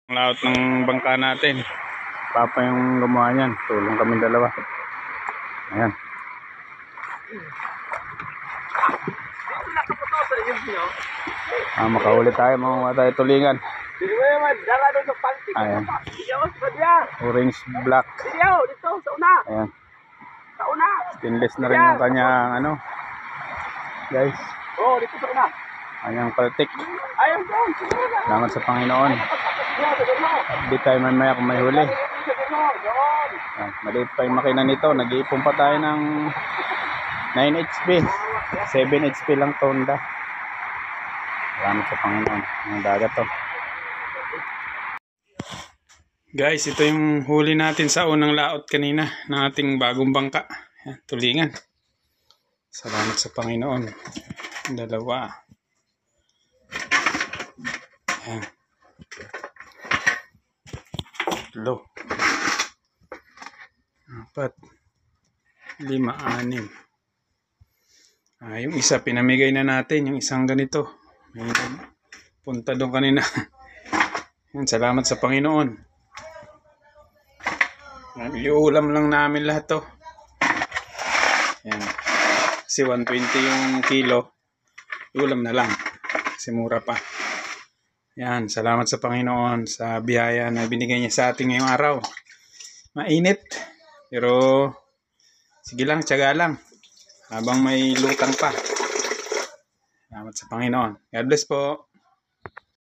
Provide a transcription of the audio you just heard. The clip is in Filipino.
Ang laot ng bangka natin. Papa yung gumawa niyan. Tulong kami dalawa. Ayan. Makahuli tayo, mga tayo tulingan. Ayan. Orange black. Ayan. Stainless na rin yung kanyang ano. Guys. Kanyang paltik. Salamat sa Panginoon. Di tayo mamaya kung may huli. Maliit pa yung makina nito. Nag-iipon pa tayo ng 9 HP. 7 HP lang tonda. Salamat sa Panginoon. Ang dagat to. Guys, ito yung huli natin sa unang laot kanina ng ating bagong bangka. Yan, tulingan. Salamat sa Panginoon. Dalawa. Yan. 3, 4, 5, 6. Yung isa pinamigay na natin, yung isang ganito. May punta doon kanina. Yan, salamat sa Panginoon. Iulam lang namin lahat to. Yan. Kasi 120 yung kilo. Iulam na lang. Kasi mura pa. Yan, salamat sa Panginoon sa biyaya na binigay niya sa ating ngayong araw. Mainit. Pero sige lang, tiyaga lang. Habang may lutang pa. Salamat sa Panginoon. God bless po.